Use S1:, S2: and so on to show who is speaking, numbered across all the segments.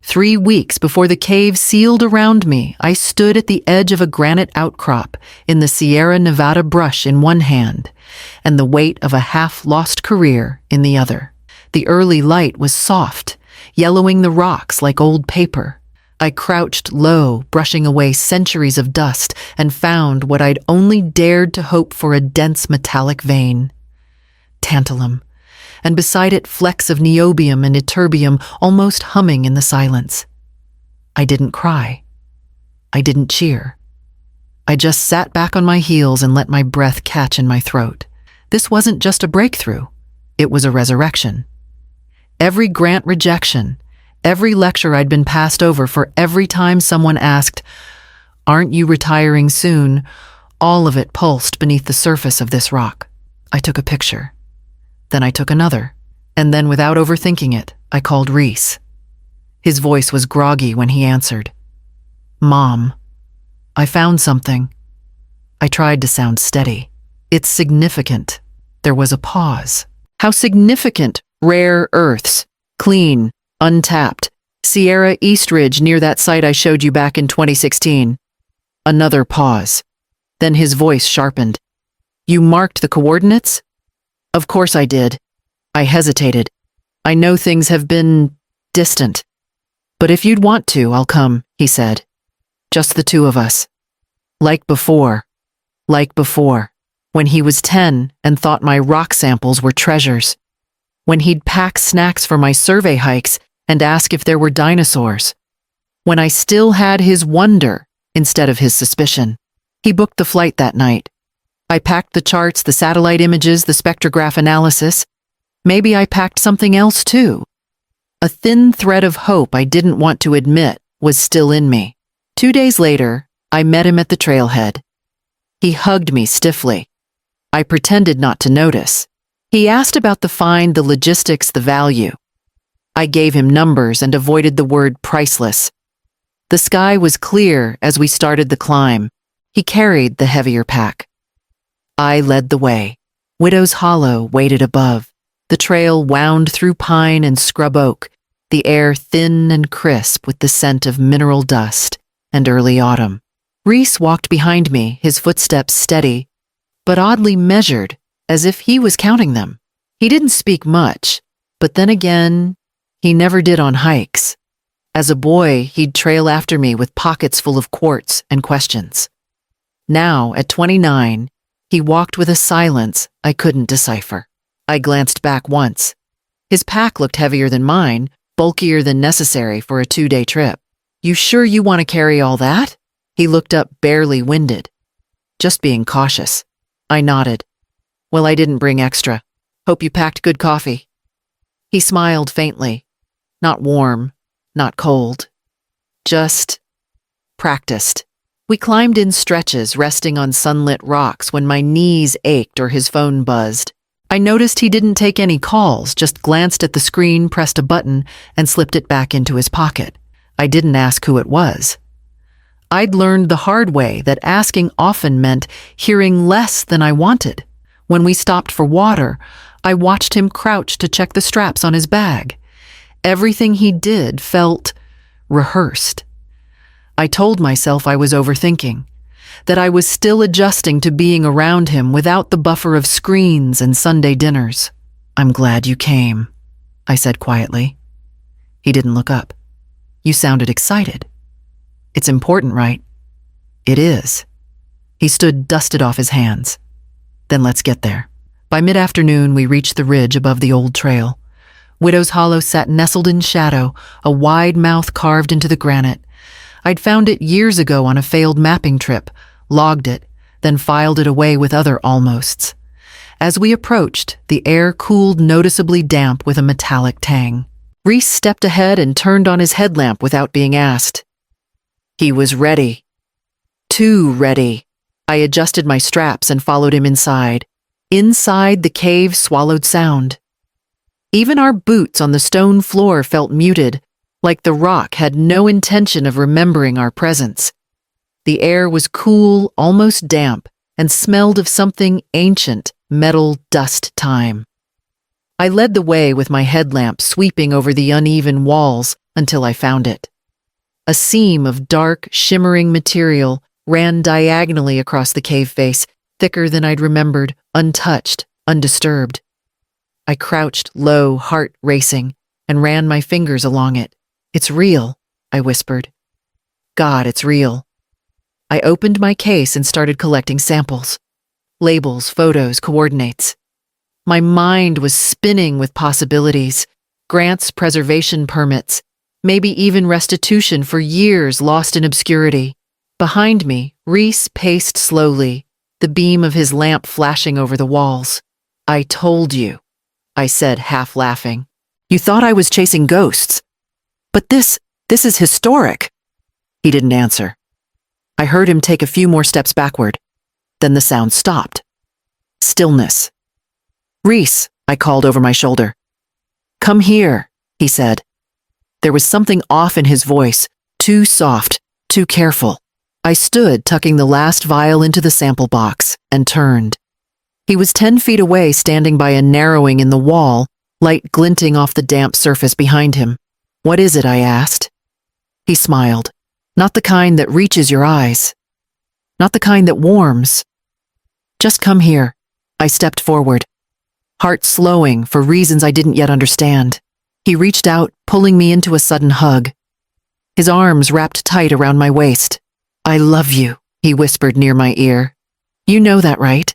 S1: 3 weeks before the cave sealed around me, I stood at the edge of a granite outcrop in the Sierra Nevada brush in one hand, and the weight of a half-lost career in the other. The early light was soft, yellowing the rocks like old paper. I crouched low, brushing away centuries of dust, and found what I'd only dared to hope for: a dense metallic vein. Tantalum. And beside it flecks of niobium and ytterbium almost humming in the silence. I didn't cry. I didn't cheer. I just sat back on my heels and let my breath catch in my throat. This wasn't just a breakthrough. It was a resurrection. Every grant rejection, every lecture I'd been passed over for, every time someone asked, "Aren't you retiring soon?" all of it pulsed beneath the surface of this rock. I took a picture. Then I took another, and then without overthinking it, I called Reese. His voice was groggy when he answered. "Mom, I found something." I tried to sound steady. "It's significant." There was a pause. "How significant?" "Rare earths. Clean. Untapped. Sierra East Ridge near that site I showed you back in 2016. Another pause. Then his voice sharpened. "You marked the coordinates?" "Of course I did." I hesitated. "I know things have been distant. But if you'd want to, I'll come," he said. "Just the two of us. Like before. Like before. When he was 10 and thought my rock samples were treasures. When he'd pack snacks for my survey hikes and ask if there were dinosaurs. When I still had his wonder instead of his suspicion. He booked the flight that night. I packed the charts, the satellite images, the spectrograph analysis. Maybe I packed something else too. A thin thread of hope I didn't want to admit was still in me. 2 days later, I met him at the trailhead. He hugged me stiffly. I pretended not to notice. He asked about the find, the logistics, the value. I gave him numbers and avoided the word priceless. The sky was clear as we started the climb. He carried the heavier pack. I led the way. Widow's Hollow waited above. The trail wound through pine and scrub oak, the air thin and crisp with the scent of mineral dust and early autumn. Reese walked behind me, his footsteps steady, but oddly measured, as if he was counting them. He didn't speak much, but then again, he never did on hikes. As a boy, he'd trail after me with pockets full of quartz and questions. Now, at 29, he walked with a silence I couldn't decipher. I glanced back once. His pack looked heavier than mine, bulkier than necessary for a 2-day trip. "You sure you want to carry all that?" He looked up, barely winded. "Just being cautious." I nodded. "Well, I didn't bring extra. Hope you packed good coffee." He smiled faintly. Not warm, not cold. Just practiced. We climbed in stretches, resting on sunlit rocks when my knees ached or his phone buzzed. I noticed he didn't take any calls, just glanced at the screen, pressed a button, and slipped it back into his pocket. I didn't ask who it was. I'd learned the hard way that asking often meant hearing less than I wanted. When we stopped for water, I watched him crouch to check the straps on his bag. Everything he did felt rehearsed. I told myself I was overthinking, that I was still adjusting to being around him without the buffer of screens and Sunday dinners. "I'm glad you came," I said quietly. He didn't look up. "You sounded excited." "It's important, right?" "It is." He stood, dusted off his hands. "Then let's get there." By mid-afternoon, we reached the ridge above the old trail. Widow's Hollow sat nestled in shadow, a wide mouth carved into the granite. I'd found it years ago on a failed mapping trip, logged it, then filed it away with other almosts. As we approached, the air cooled noticeably damp with a metallic tang. Reese stepped ahead and turned on his headlamp without being asked. He was ready. Too ready. I adjusted my straps and followed him inside. Inside, the cave swallowed sound. Even our boots on the stone floor felt muted, like the rock had no intention of remembering our presence. The air was cool, almost damp, and smelled of something ancient, metal dust time. I led the way with my headlamp sweeping over the uneven walls until I found it. A seam of dark, shimmering material ran diagonally across the cave face, thicker than I'd remembered, untouched, undisturbed. I crouched low, heart racing, and ran my fingers along it. "It's real," I whispered. "God, it's real." I opened my case and started collecting samples. Labels, photos, coordinates. My mind was spinning with possibilities. Grants, preservation permits, maybe even restitution for years lost in obscurity. Behind me, Reese paced slowly, the beam of his lamp flashing over the walls. "I told you," I said, half laughing. "You thought I was chasing ghosts. But this is historic." He didn't answer. I heard him take a few more steps backward. Then the sound stopped. Stillness. "Reese," I called over my shoulder. "Come here," he said. There was something off in his voice, too soft, too careful. I stood, tucking the last vial into the sample box, and turned. He was 10 feet away, standing by a narrowing in the wall, light glinting off the damp surface behind him. "What is it?" I asked. He smiled. "Not the kind that reaches your eyes. Not the kind that warms. Just come here." I stepped forward, heart slowing for reasons I didn't yet understand. He reached out, pulling me into a sudden hug. His arms wrapped tight around my waist. "I love you," he whispered near my ear. "You know that, right?"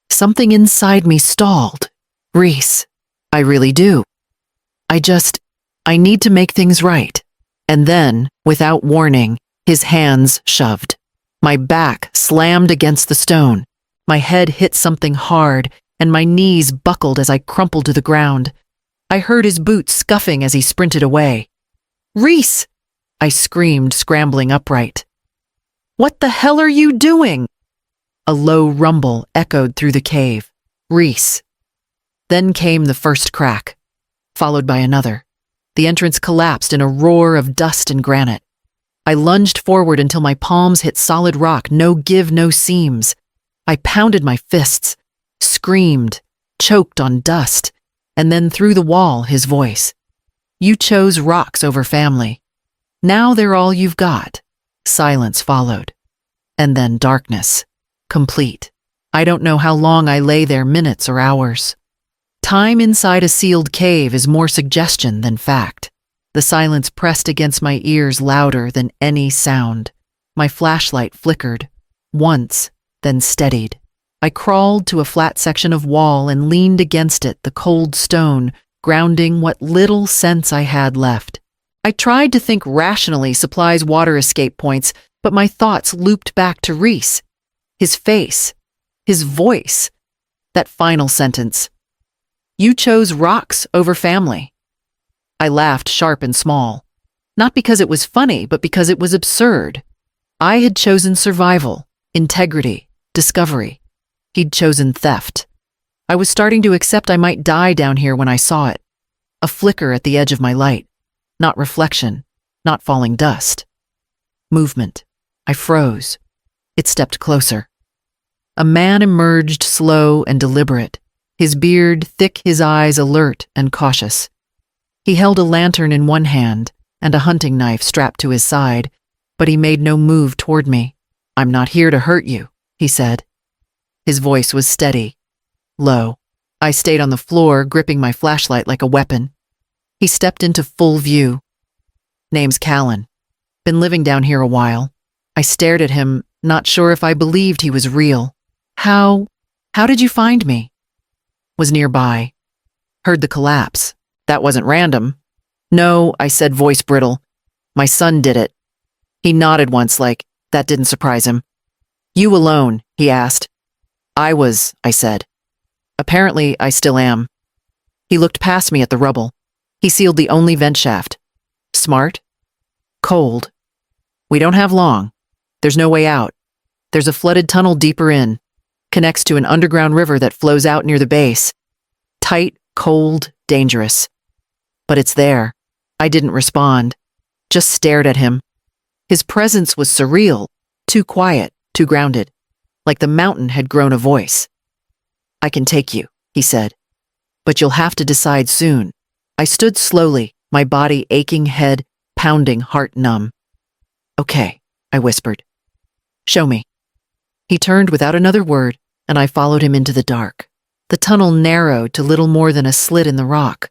S1: Something inside me stalled. "Reese, I really do. I need to make things right." And then, without warning, his hands shoved. My back slammed against the stone. My head hit something hard, and my knees buckled as I crumpled to the ground. I heard his boots scuffing as he sprinted away. "Reese!" I screamed, scrambling upright. "What the hell are you doing?" A low rumble echoed through the cave. "Reese." Then came the first crack, followed by another. The entrance collapsed in a roar of dust and granite. I lunged forward until my palms hit solid rock, no give, no seams. I pounded my fists, screamed, choked on dust, and then through the wall, his voice. "You chose rocks over family. Now they're all you've got." Silence followed. And then darkness. Complete. I don't know how long I lay there, minutes or hours. Time inside a sealed cave is more suggestion than fact. The silence pressed against my ears louder than any sound. My flashlight flickered. Once, then steadied. I crawled to a flat section of wall and leaned against it, the cold stone, grounding what little sense I had left. I tried to think rationally, supplies, water escape points, but my thoughts looped back to Reese. His face. His voice. That final sentence. "You chose rocks over family." I laughed sharp and small. Not because it was funny, but because it was absurd. I had chosen survival, integrity, discovery. He'd chosen theft. I was starting to accept I might die down here when I saw it. A flicker at the edge of my light. Not reflection, not falling dust. Movement. I froze. It stepped closer. A man emerged, slow and deliberate, his beard thick, his eyes alert and cautious. He held a lantern in one hand and a hunting knife strapped to his side, but he made no move toward me. "I'm not here to hurt you," he said. His voice was steady, low. I stayed on the floor, gripping my flashlight like a weapon. He stepped into full view. "Name's Callan. Been living down here a while." I stared at him, not sure if I believed he was real. How did you find me?" "Was nearby. Heard the collapse. That wasn't random." "No," I said, voice brittle. "My son did it." He nodded once, like that didn't surprise him. "You alone?" he asked. "I was," I said. "Apparently, I still am." He looked past me at the rubble. He sealed the only vent shaft. "Smart?" "Cold. We don't have long. There's no way out. There's a flooded tunnel deeper in. Connects to an underground river that flows out near the base. Tight, cold, dangerous. But it's there." I didn't respond. Just stared at him. His presence was surreal. Too quiet, too grounded. Like the mountain had grown a voice. "I can take you," he said. "But you'll have to decide soon." I stood slowly, my body aching, head pounding, heart numb. "Okay," I whispered. "Show me." He turned without another word, and I followed him into the dark. The tunnel narrowed to little more than a slit in the rock.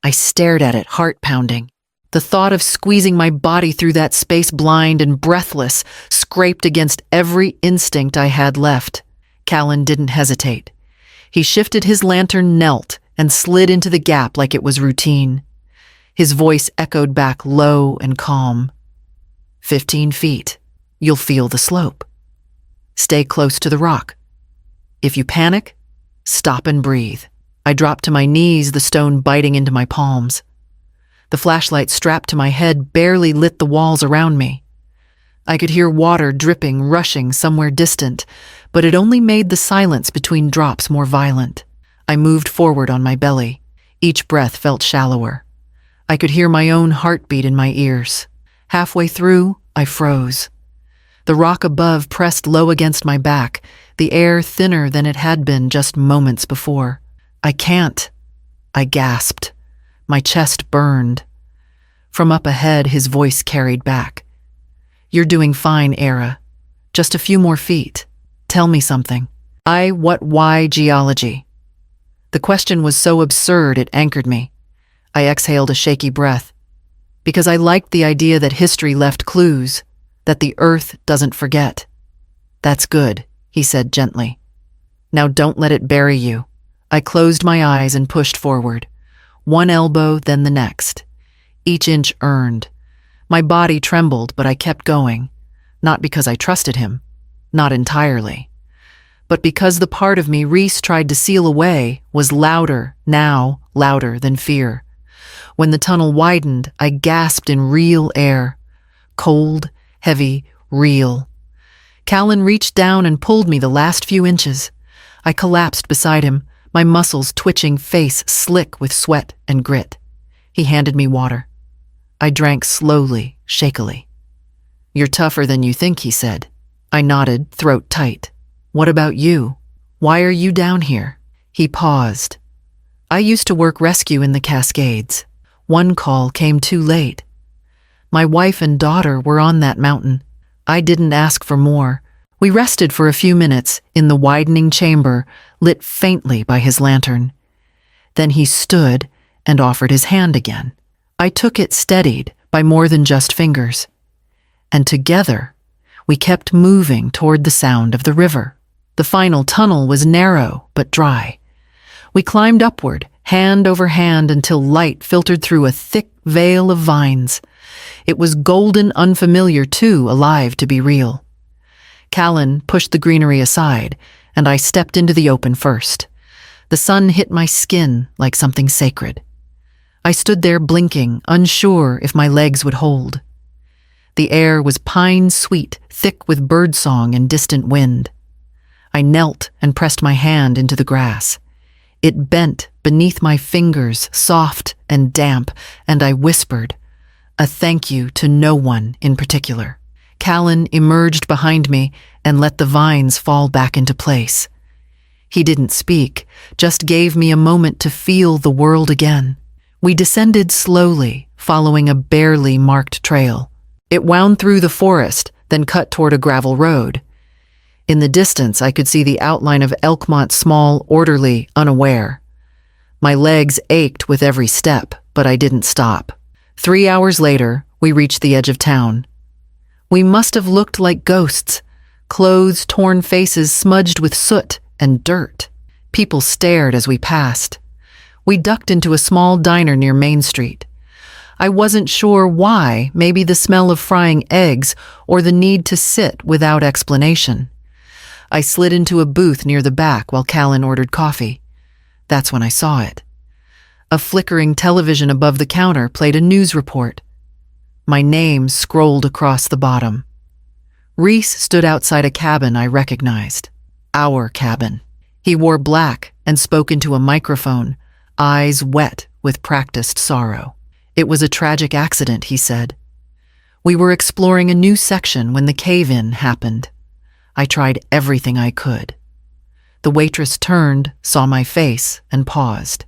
S1: I stared at it, heart pounding. The thought of squeezing my body through that space, blind and breathless, scraped against every instinct I had left. Callan didn't hesitate. He shifted his lantern, knelt, and slid into the gap like it was routine. His voice echoed back low and calm. 15 feet. You'll feel the slope. Stay close to the rock. If you panic, stop and breathe. I dropped to my knees, the stone biting into my palms. The flashlight strapped to my head barely lit the walls around me. I could hear water dripping, rushing somewhere distant, but it only made the silence between drops more violent. I moved forward on my belly. Each breath felt shallower. I could hear my own heartbeat in my ears. Halfway through, I froze. The rock above pressed low against my back, the air thinner than it had been just moments before. "I can't," I gasped. My chest burned. From up ahead, his voice carried back. "You're doing fine, Era. Just a few more feet. Tell me something." Why geology? The question was so absurd it anchored me. I exhaled a shaky breath. Because I liked the idea that history left clues, that the earth doesn't forget. "That's good," he said gently. "Now don't let it bury you." I closed my eyes and pushed forward. One elbow, then the next. Each inch earned. My body trembled, but I kept going. Not because I trusted him. Not entirely. But because the part of me Reese tried to seal away was louder, now louder than fear. When the tunnel widened, I gasped in real air. Cold, heavy, real. Callan reached down and pulled me the last few inches. I collapsed beside him, my muscles twitching, face slick with sweat and grit. He handed me water. I drank slowly, shakily. "You're tougher than you think," he said. I nodded, throat tight. "What about you? Why are you down here?" He paused. "I used to work rescue in the Cascades. One call came too late. My wife and daughter were on that mountain. I didn't ask for more." We rested for a few minutes in the widening chamber, lit faintly by his lantern. Then he stood and offered his hand again. I took it, steadied by more than just fingers. And together, we kept moving toward the sound of the river. The final tunnel was narrow but dry. We climbed upward, hand over hand, until light filtered through a thick veil of vines. It was golden, unfamiliar, too alive to be real. Callan pushed the greenery aside, and I stepped into the open first. The sun hit my skin like something sacred. I stood there blinking, unsure if my legs would hold. The air was pine-sweet, thick with birdsong and distant wind. I knelt and pressed my hand into the grass. It bent beneath my fingers, soft and damp, and I whispered, a thank you to no one in particular. Callan emerged behind me and let the vines fall back into place. He didn't speak, just gave me a moment to feel the world again. We descended slowly, following a barely marked trail. It wound through the forest, then cut toward a gravel road. In the distance, I could see the outline of Elkmont, small, orderly, unaware. My legs ached with every step, but I didn't stop. 3 hours later, we reached the edge of town. We must have looked like ghosts, clothes, torn faces smudged with soot and dirt. People stared as we passed. We ducked into a small diner near Main Street. I wasn't sure why, maybe the smell of frying eggs or the need to sit without explanation. I slid into a booth near the back while Callan ordered coffee. That's when I saw it. A flickering television above the counter played a news report. My name scrolled across the bottom. Reese stood outside a cabin I recognized. Our cabin. He wore black and spoke into a microphone, eyes wet with practiced sorrow. It was a tragic accident, he said. We were exploring a new section when the cave-in happened. I tried everything I could. The waitress turned, saw my face, and paused.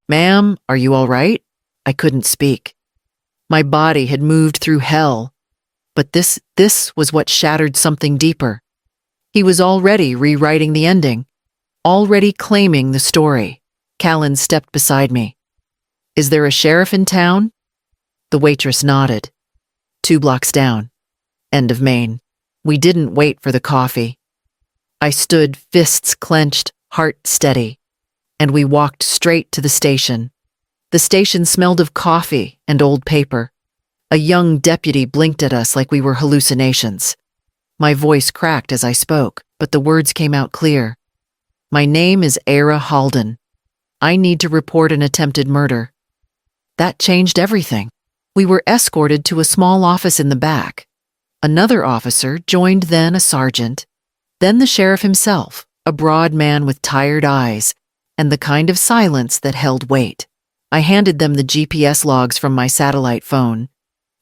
S1: "Ma'am, are you all right?" I couldn't speak. My body had moved through hell, but this was what shattered something deeper. He was already rewriting the ending, already claiming the story. Callan stepped beside me. "Is there a sheriff in town?" The waitress nodded. 2 blocks down. End of Main. We didn't wait for the coffee. I stood, fists clenched, heart steady, and we walked straight to the station. The station smelled of coffee and old paper. A young deputy blinked at us like we were hallucinations. My voice cracked as I spoke, but the words came out clear. "My name is Era Halden. I need to report an attempted murder." That changed everything. We were escorted to a small office in the back. Another officer joined, then a sergeant, then the sheriff himself, a broad man with tired eyes, and the kind of silence that held weight. I handed them the GPS logs from my satellite phone,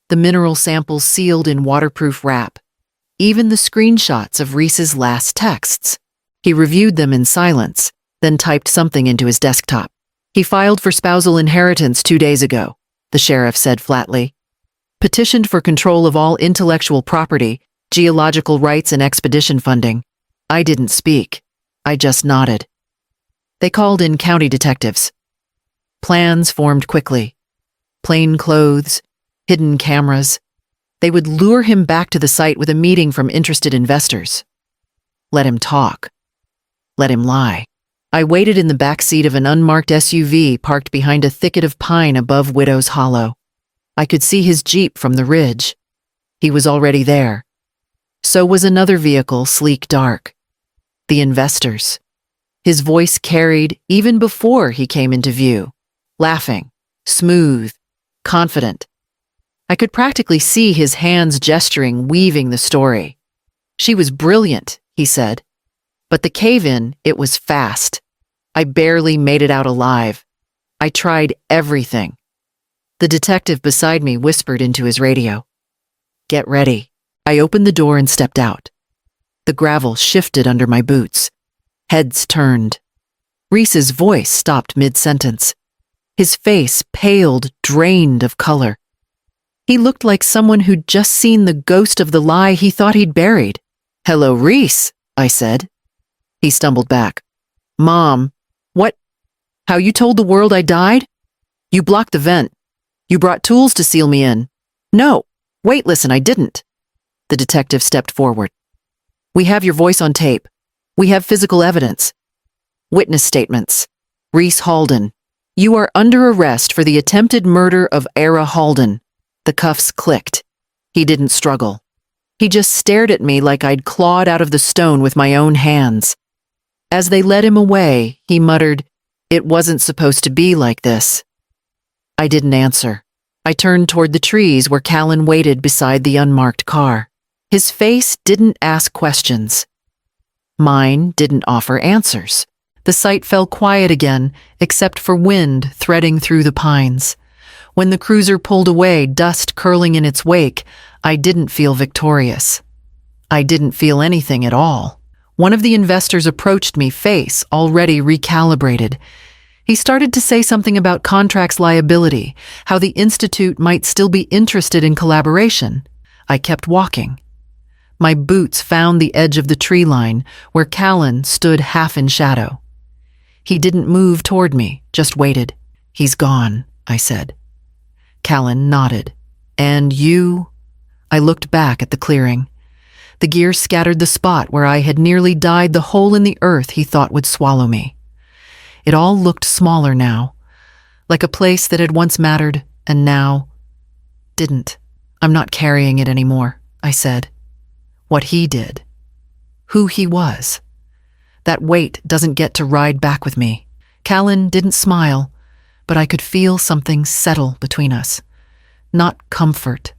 S1: the mineral samples sealed in waterproof wrap, even the screenshots of Reese's last texts. He reviewed them in silence, then typed something into his desktop. "He filed for spousal inheritance 2 days ago," the sheriff said flatly. "Petitioned for control of all intellectual property, geological rights and expedition funding." I didn't speak. I just nodded. They called in county detectives. Plans formed quickly. Plain clothes, hidden cameras. They would lure him back to the site with a meeting from interested investors. Let him talk. Let him lie. I waited in the back seat of an unmarked SUV parked behind a thicket of pine above Widow's Hollow. I could see his Jeep from the ridge. He was already there. So was another vehicle, sleek dark. The investors. His voice carried even before he came into view. Laughing, smooth, confident. I could practically see his hands gesturing, weaving the story. "She was brilliant," he said. "But the cave-in, it was fast. I barely made it out alive. I tried everything." The detective beside me whispered into his radio. "Get ready." I opened the door and stepped out. The gravel shifted under my boots. Heads turned. Reese's voice stopped mid-sentence. His face paled, drained of color. He looked like someone who'd just seen the ghost of the lie he thought he'd buried. "Hello, Reese," I said. He stumbled back. "Mom, what? How you told the world I died? You blocked the vent. You brought tools to seal me in." "No, wait, listen, I didn't." The detective stepped forward. "We have your voice on tape. We have physical evidence. Witness statements. Reese Halden. You are under arrest for the attempted murder of Era Halden." The cuffs clicked. He didn't struggle. He just stared at me like I'd clawed out of the stone with my own hands. As they led him away, he muttered, "It wasn't supposed to be like this." I didn't answer. I turned toward the trees where Callan waited beside the unmarked car. His face didn't ask questions. Mine didn't offer answers. The site fell quiet again, except for wind threading through the pines. When the cruiser pulled away, dust curling in its wake, I didn't feel victorious. I didn't feel anything at all. One of the investors approached me, face already recalibrated. He started to say something about contracts liability, how the Institute might still be interested in collaboration. I kept walking. My boots found the edge of the tree line, where Callan stood half in shadow. He didn't move toward me, just waited. "He's gone," I said. Callan nodded. "And you?" I looked back at the clearing. The gear scattered the spot where I had nearly died, the hole in the earth he thought would swallow me. It all looked smaller now, like a place that had once mattered and now didn't. "I'm not carrying it anymore," I said. What he did. Who he was. That weight doesn't get to ride back with me. Callan didn't smile, but I could feel something settle between us. Not comfort,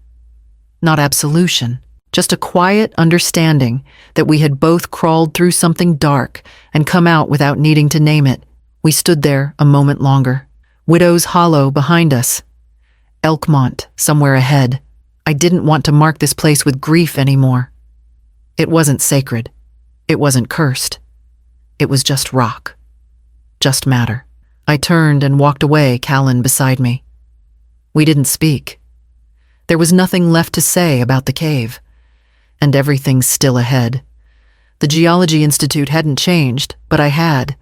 S1: not absolution, just a quiet understanding that we had both crawled through something dark and come out without needing to name it. We stood there a moment longer. Widow's Hollow behind us. Elkmont somewhere ahead. I didn't want to mark this place with grief anymore. It wasn't sacred. It wasn't cursed. It was just rock. Just matter. I turned and walked away, Callan beside me. We didn't speak. There was nothing left to say about the cave. And everything's still ahead. The Geology Institute hadn't changed, but I had.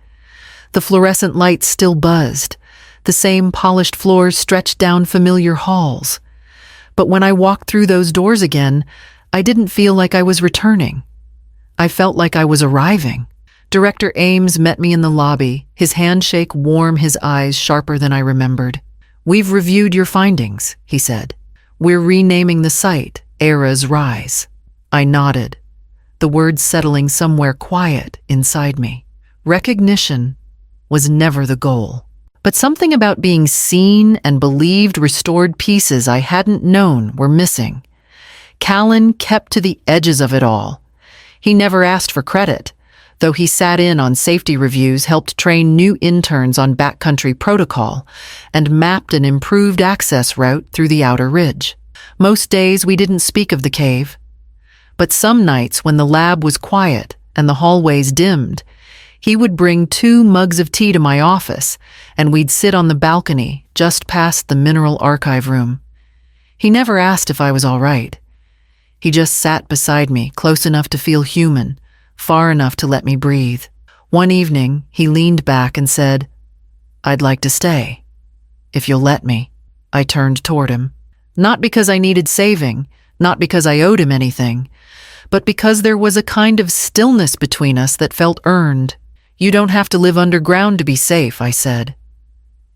S1: The fluorescent lights still buzzed. The same polished floors stretched down familiar halls. But when I walked through those doors again, I didn't feel like I was returning. I felt like I was arriving. Director Ames met me in the lobby, his handshake warm, his eyes sharper than I remembered. "We've reviewed your findings," he said. "We're renaming the site Era's Rise." I nodded, the words settling somewhere quiet inside me. Recognition was never the goal. But something about being seen and believed restored pieces I hadn't known were missing. Callan kept to the edges of it all. He never asked for credit, though he sat in on safety reviews, helped train new interns on backcountry protocol, and mapped an improved access route through the outer ridge. Most days we didn't speak of the cave. But some nights when the lab was quiet and the hallways dimmed, he would bring 2 mugs of tea to my office, and we'd sit on the balcony just past the mineral archive room. He never asked if I was all right. He just sat beside me, close enough to feel human, far enough to let me breathe. One evening, he leaned back and said, "I'd like to stay, if you'll let me." I turned toward him. Not because I needed saving, not because I owed him anything, but because there was a kind of stillness between us that felt earned. "You don't have to live underground to be safe," I said.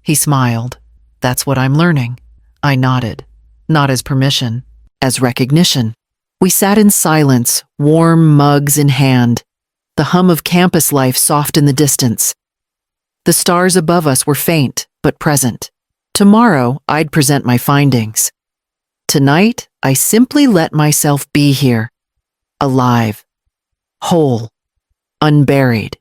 S1: He smiled. "That's what I'm learning." I nodded, not as permission, as recognition. We sat in silence, warm mugs in hand, the hum of campus life soft in the distance. The stars above us were faint, but present. Tomorrow, I'd present my findings. Tonight, I simply let myself be here, alive, whole, unburied.